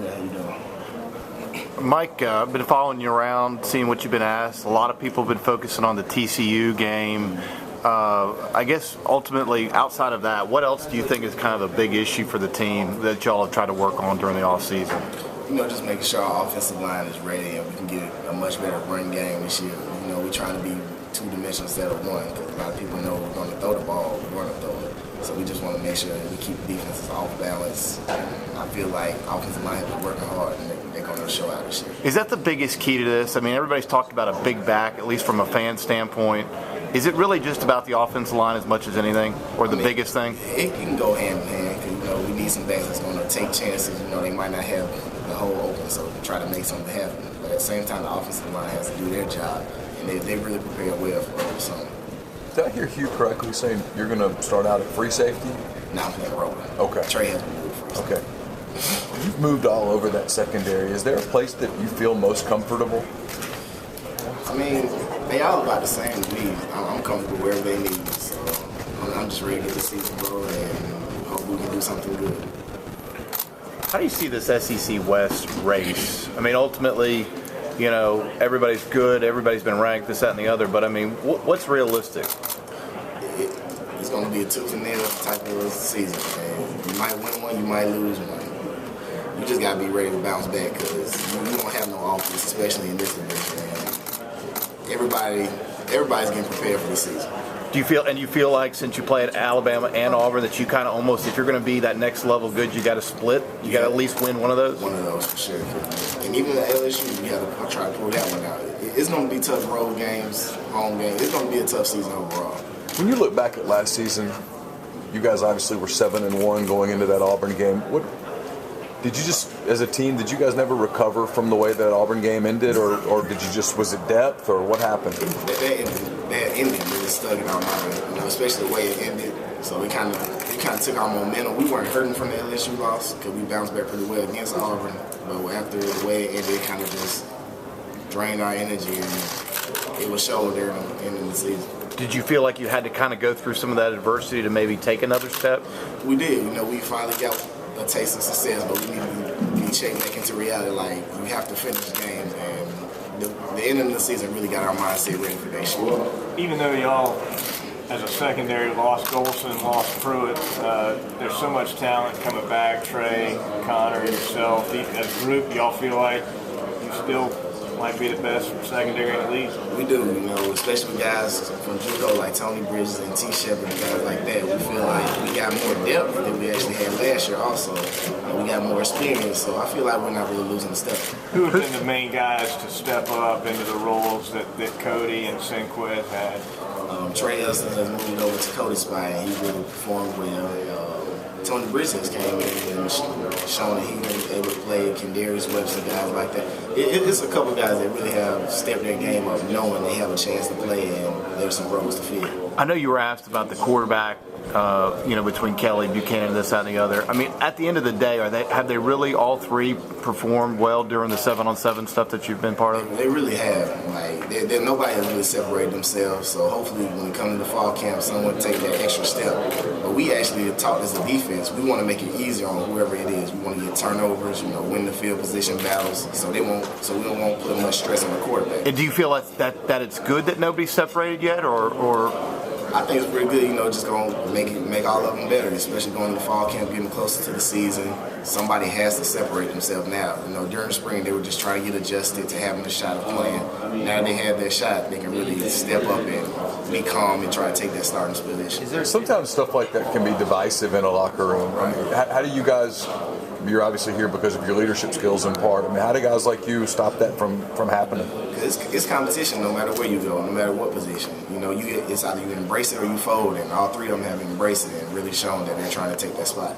Yeah, you know. Mike, I've been following you around, seeing what you've been asked. A lot of people have been focusing on the TCU game. I guess ultimately, outside of that, what else do you think is kind of a big issue for the team that y'all have tried to work on during the offseason? Just making sure our offensive line is ready and we can get a much better run game this year. We're trying to be two-dimensional instead of one, because a lot of people know we're going to throw the ball, we're going to throw it. So we just want to make sure that we keep the defenses off balance. And I feel like offensive line has been working hard, and they're going to show out this year. Is that the biggest key to this? I mean, everybody's talked about a big back, at least from a fan standpoint. Is it really just about the offensive line as much as anything, or the biggest thing? It can go hand in hand, because we need some backs that's going to take chances. They might not have the hole open, so try to make something happen. But at the same time, the offensive line has to do their job, and they really prepare well for something. Did I hear Hugh correctly saying you're going to start out at free safety? No, I'm playing Rover. Okay. Trey has been moved free safety. Okay. You've moved all over that secondary. Is there a place that you feel most comfortable? I mean, they all about the same to me. I'm comfortable wherever they need me. So I'm just ready to get the season going and hope we can do something good. How do you see this SEC West race? I mean, ultimately, everybody's good, everybody's been ranked, this, that, and the other, but I mean, what's realistic? It's going to be a tooth and nail type of season. And you might win one, you might lose one. You just got to be ready to bounce back, because you don't have no offense, especially in this division. Everybody's getting prepared for the season. Do you feel like, since you play at Alabama and Auburn, that you kind of almost, if you're going to be that next level good, you got to split? You got to at least win one of those? One of those for sure. And even at LSU, we have to try to pull that one out. It's going to be tough road games, home games. It's going to be a tough season overall. When you look back at last season, you guys obviously were 7-1 going into that Auburn game. Did you just, as a team, did you guys never recover from the way that Auburn game ended, or did you just, was it depth, or what happened? That ending really stuck in our mind, especially the way it ended. So we kind of took our momentum. We weren't hurting from the LSU loss, because we bounced back pretty well against Auburn. But after the way it ended, it kind of just drained our energy, and it was showed there in the end of the season. Did you feel like you had to kind of go through some of that adversity to maybe take another step? We did. We finally got a taste of success, but we need to be checked back into reality. Like, you have to finish games, and the end of the season really got our mindset ready for next year. Even though y'all, as a secondary, lost Golson, lost Pruitt, there's so much talent coming back. Trey, Connor, yourself, as a group, y'all feel like you still might be the best secondary in the league? We do, especially with guys from JUCO like Tony Bridges and T. Shepard and guys like that. We feel like we got more depth than we actually had last year also. And we got more experience, so I feel like we're not really losing a step. Who have been the main guys to step up into the roles that Cody and Sinquith had? Trey Elston has moved over to Cody's spot, and he really performed well. Tony Bridges came in and shown that he was able to play Kendarius Webster, guys like that. It's a couple guys that really have stepped their game up, knowing they have a chance to play, and there's some roles to fill. I know you were asked about the quarterback, between Kelly, Buchanan, this, that, and the other. I mean, at the end of the day, have they really all three performed well during the 7-on-7 stuff that you've been part of? They really have. Nobody has really separated themselves. So hopefully, when it comes to the fall camp, someone take that extra step. But we actually taught as a defense, we want to make it easier on whoever it is. We want to get turnovers, win the field position battles, so we won't put much stress on the quarterback. And do you feel like that it's good that nobody's separated yet, or? I think it's pretty good, just going to make all of them better, especially going to the fall camp, getting closer to the season. Somebody has to separate themselves now. During the spring, they were just trying to get adjusted to having a shot of playing. Now they have their shot, they can really step up and be calm and try to take that starting position. Sometimes stuff like that can be divisive in a locker room. I mean, how do you guys, you're obviously here because of your leadership skills in part. I mean, how do guys like you stop that from happening? It's competition no matter where you go, no matter what position. It's either you embrace it or you fold, and all three of them have embraced it and really shown that they're trying to take that spot.